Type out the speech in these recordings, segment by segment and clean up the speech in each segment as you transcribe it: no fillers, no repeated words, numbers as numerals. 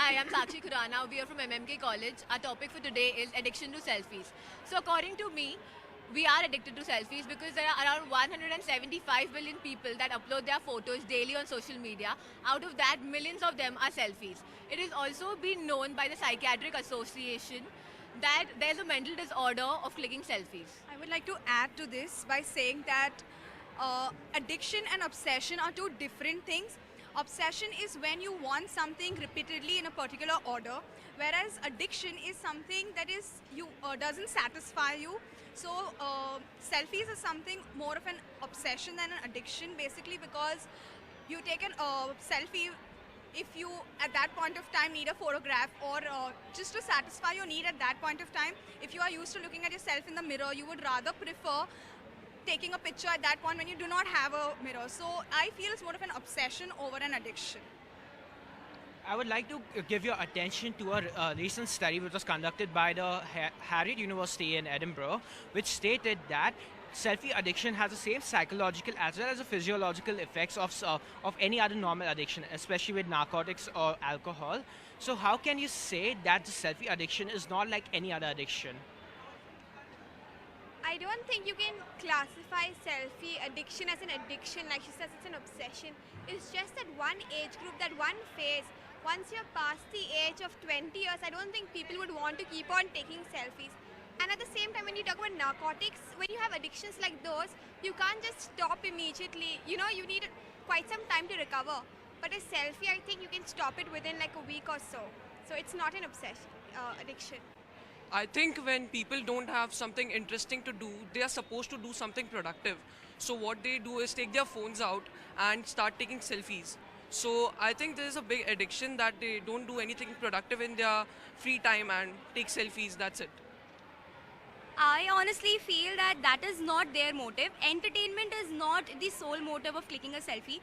Hi, I'm Sakshi Khurana. We are from MMK College. Our topic for today is addiction to selfies. So according to me, we are addicted to selfies because there are around 175 billion people that upload their photos daily on social media. Out of that, millions of them are selfies. It is also been known by the Psychiatric Association that there's a mental disorder of clicking selfies. I would like to add to this by saying that addiction and obsession are two different things. Obsession is when you want something repeatedly in a particular order, whereas addiction is something that is you doesn't satisfy you. So selfies is something more of an obsession than an addiction, basically because you take an selfie if you at that point of time need a photograph or just to satisfy your need at that point of time. If you are used to looking at yourself in the mirror, you would rather prefer taking a picture at that point when you do not have a mirror. So I feel it's more of an obsession over an addiction. I would like to give your attention to a recent study which was conducted by the Harriet University in Edinburgh, which stated that selfie addiction has the same psychological as well as the physiological effects of any other normal addiction, especially with narcotics or alcohol. So how can you say that the selfie addiction is not like any other addiction? I don't think you can classify selfie addiction as an addiction. Like she says, it's an obsession. It's just that one age group, that one phase. Once you're past the age of 20 years, I don't think people would want to keep on taking selfies. And at the same time, when you talk about narcotics, when you have addictions like those, you can't just stop immediately. You know, you need quite some time to recover. But a selfie, I think you can stop it within like a week or so. So it's not an obsession, addiction. I think when people don't have something interesting to do, they are supposed to do something productive. So what they do is take their phones out and start taking selfies. So I think there is a big addiction that they don't do anything productive in their free time and take selfies, that's it. I honestly feel that that is not their motive. Entertainment is not the sole motive of clicking a selfie.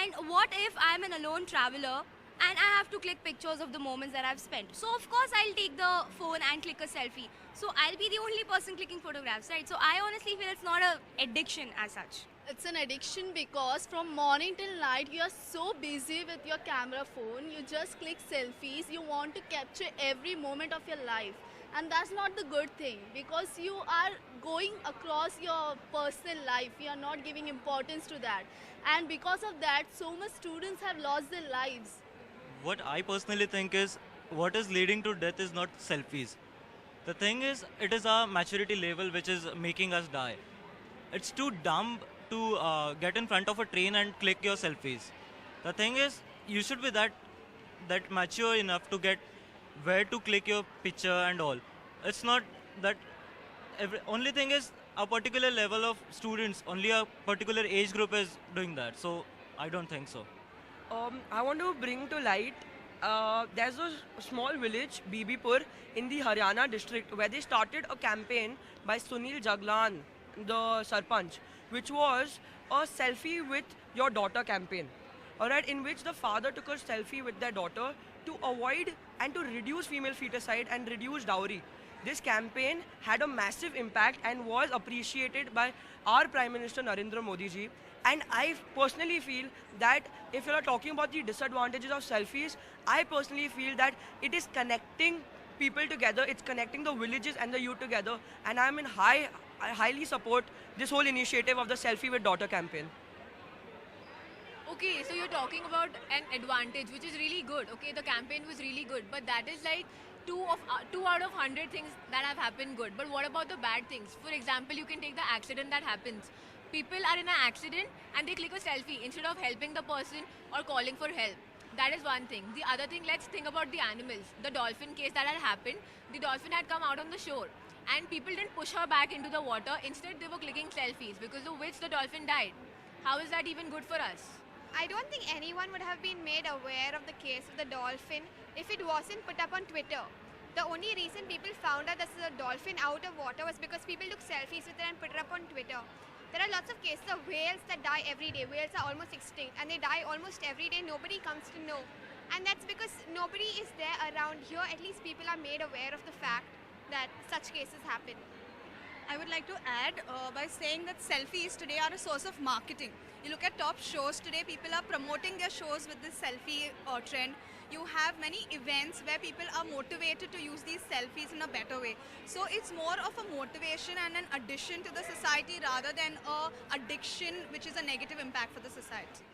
And what if I'm an alone traveler and I have to click pictures of the moments that I've spent? So of course I'll take the phone and click a selfie. So I'll be the only person clicking photographs, right? So I honestly feel it's not an addiction as such. It's an addiction because from morning till night you are so busy with your camera phone, you just click selfies, you want to capture every moment of your life. And that's not the good thing because you are going across your personal life, you are not giving importance to that. And because of that, so much students have lost their lives. What I personally think is what is leading to death is not selfies. The thing is, it is our maturity level which is making us die. It's too dumb to get in front of a train and click your selfies. The thing is, you should be that mature enough to get where to click your picture and all. It's not that only thing is a particular level of students, only a particular age group is doing that. So I don't think so. I want to bring to light, there's a small village, Bibipur, in the Haryana district, where they started a campaign by Sunil Jaglan, the Sarpanch, which was a selfie with your daughter campaign. Alright, in which the father took a selfie with their daughter to avoid and to reduce female feticide and reduce dowry. This campaign had a massive impact and was appreciated by our Prime Minister Narendra Modi ji. And I personally feel that if you are talking about the disadvantages of selfies, I personally feel that it is connecting people together, it's connecting the villages and the youth together, and I highly support this whole initiative of the selfie with daughter campaign. Okay, so you're talking about an advantage, which is really good. Okay, the campaign was really good, but that is like two out of 100 things that have happened good. But what about the bad things? For example, you can take the accident that happens. People are in an accident and they click a selfie instead of helping the person or calling for help. That is one thing. The other thing, let's think about the animals. The dolphin case that had happened, the dolphin had come out on the shore and people didn't push her back into the water. Instead, they were clicking selfies because of which the dolphin died. How is that even good for us? I don't think anyone would have been made aware of the case of the dolphin if it wasn't put up on Twitter. The only reason people found out this is a dolphin out of water was because people took selfies with it and put it up on Twitter. There are lots of cases of whales that die every day. Whales are almost extinct and they die almost every day. Nobody comes to know. And that's because nobody is there around here. At least people are made aware of the fact that such cases happen. I would like to add by saying that selfies today are a source of marketing. You look at top shows today, people are promoting their shows with this selfie trend. You have many events where people are motivated to use these selfies in a better way. So it's more of a motivation and an addition to the society rather than a addiction, which is a negative impact for the society.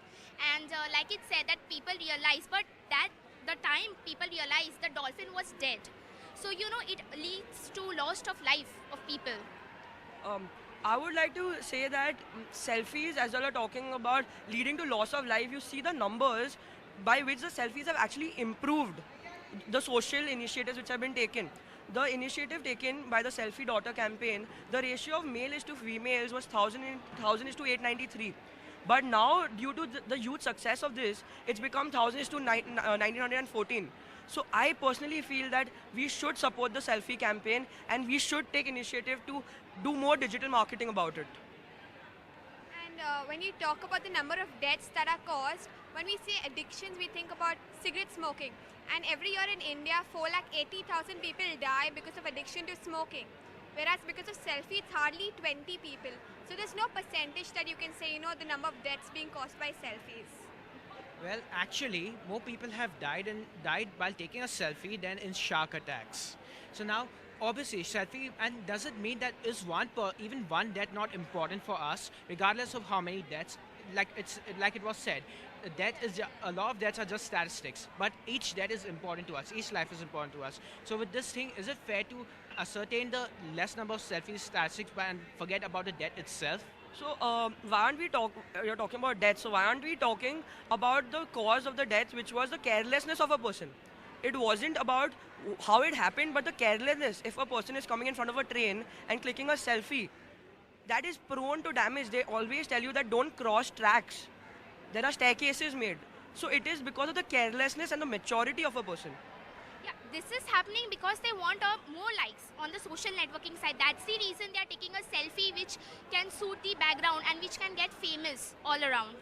And like it said that people realize, but that the time people realize the dolphin was dead. So it leads to loss of life of people. I would like to say that selfies, as well are talking about leading to loss of life, you see the numbers by which the selfies have actually improved the social initiatives which have been taken. The initiative taken by the Selfie Daughter campaign, the ratio of male is to females was 1000 is to 893. But now, due to the huge success of this, it's become 1000 is to 1914. So I personally feel that we should support the selfie campaign and we should take initiative to do more digital marketing about it. And when you talk about the number of deaths that are caused, when we say addictions, we think about cigarette smoking. And every year in India, 480,000 people die because of addiction to smoking. Whereas because of selfie, it's hardly 20 people. So there's no percentage that you can say, the number of deaths being caused by selfies. Well, actually, more people have died while taking a selfie than in shark attacks. So now, obviously, selfie, and does it mean that is even one death not important for us, regardless of how many deaths? Like it was said, a lot of deaths are just statistics, but each death is important to us. Each life is important to us. So with this thing, is it fair to ascertain the less number of selfie statistics and forget about the death itself? So why aren't we you're talking about death, so why aren't we talking about the cause of the death, which was the carelessness of a person? It wasn't about how it happened, but the carelessness. If a person is coming in front of a train and clicking a selfie, that is prone to damage. They always tell you that don't cross tracks. There are staircases made. So it is because of the carelessness and the maturity of a person. Yeah, this is happening because they want more likes on the social networking side. That's the reason they are taking a selfie which can suit the background and which can get famous all around.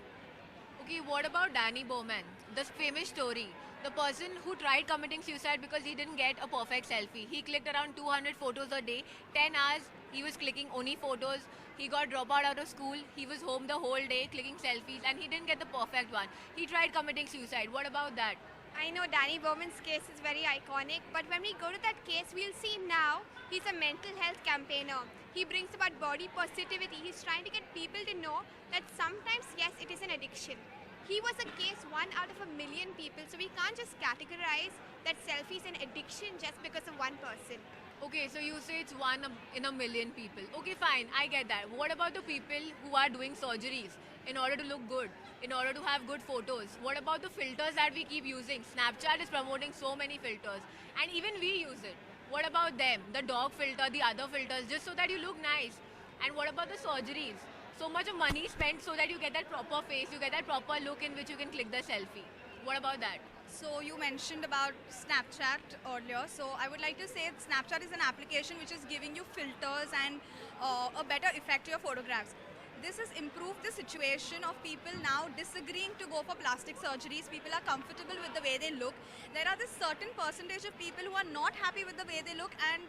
Okay, what about Danny Bowman? The famous story. The person who tried committing suicide because he didn't get a perfect selfie. He clicked around 200 photos a day. 10 hours, he was clicking only photos. He got dropped out of school. He was home the whole day clicking selfies and he didn't get the perfect one. He tried committing suicide. What about that? I know Danny Bowman's case is very iconic, but when we go to that case, we'll see now he's a mental health campaigner. He brings about body positivity. He's trying to get people to know that sometimes, yes, it is an addiction. He was a case 1 out of a million people, so we can't just categorize that selfie is an addiction just because of one person. Okay, so you say it's 1 in a million people. Okay, fine, I get that. What about the people who are doing surgeries in order to look good, in order to have good photos? What about the filters that we keep using? Snapchat is promoting so many filters, and even we use it. What about them? The dog filter, the other filters, just so that you look nice. And what about the surgeries? So much of money spent so that you get that proper face, you get that proper look in which you can click the selfie. What about that? So you mentioned about Snapchat earlier. So I would like to say Snapchat is an application which is giving you filters and a better effect to your photographs. This has improved the situation of people now disagreeing to go for plastic surgeries. People are comfortable with the way they look. There are this certain percentage of people who are not happy with the way they look, and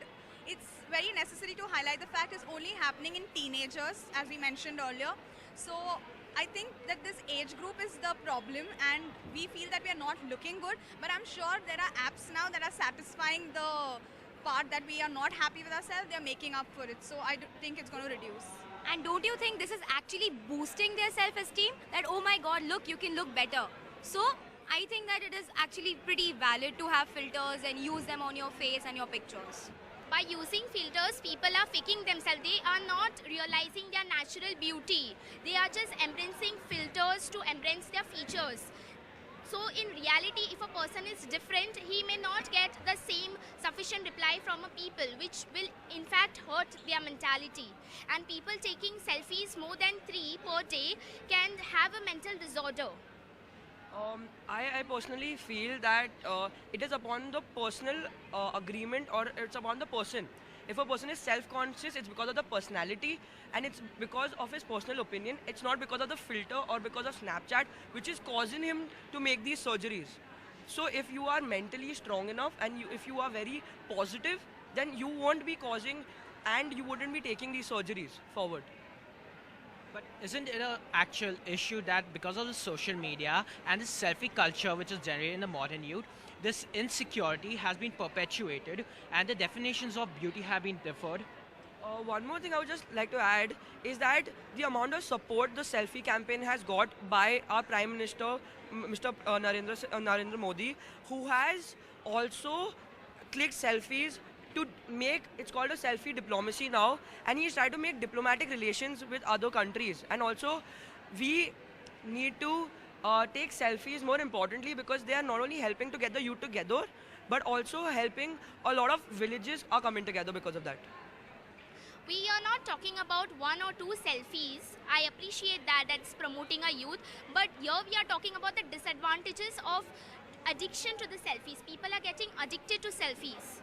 it's very necessary to highlight the fact it's only happening in teenagers, as we mentioned earlier. So I think that this age group is the problem, and we feel that we are not looking good, but I'm sure there are apps now that are satisfying the part that we are not happy with ourselves. They're making up for it, so I think it's going to reduce. And don't you think this is actually boosting their self-esteem? That, oh my god, look, you can look better. So I think that it is actually pretty valid to have filters and use them on your face and your pictures. By using filters, people are faking themselves. They are not realizing their natural beauty. They are just embracing filters to embrace their features. So in reality, if a person is different, he may not get the same sufficient reply from a people, which will in fact hurt their mentality. And people taking selfies more than 3 per day can have a mental disorder. I personally feel that it is upon the personal agreement, or it's upon the person. If a person is self-conscious, it's because of the personality and it's because of his personal opinion. It's not because of the filter or because of Snapchat, which is causing him to make these surgeries. So if you are mentally strong enough and if you are very positive, then you won't be causing and you wouldn't be taking these surgeries forward. But isn't it an actual issue that because of the social media and the selfie culture which is generated in the modern youth, this insecurity has been perpetuated and the definitions of beauty have been differed? One more thing I would just like to add is that the amount of support the selfie campaign has got by our Prime Minister, Mr. Narendra Modi, who has also clicked selfies to make, it's called a selfie diplomacy now, and he's trying to make diplomatic relations with other countries. And also, we need to take selfies more importantly because they are not only helping to get the youth together, but also helping a lot of villages are coming together because of that. We are not talking about one or two selfies. I appreciate that that's promoting our youth, but here we are talking about the disadvantages of addiction to the selfies. People are getting addicted to selfies.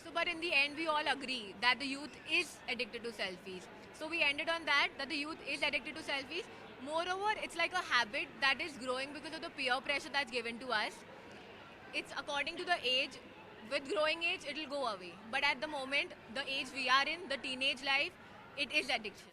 So, but in the end, we all agree that the youth is addicted to selfies. So we ended on that the youth is addicted to selfies. Moreover, it's like a habit that is growing because of the peer pressure that's given to us. It's according to the age. With growing age, it will go away. But at the moment, the age we are in, the teenage life, it is addiction.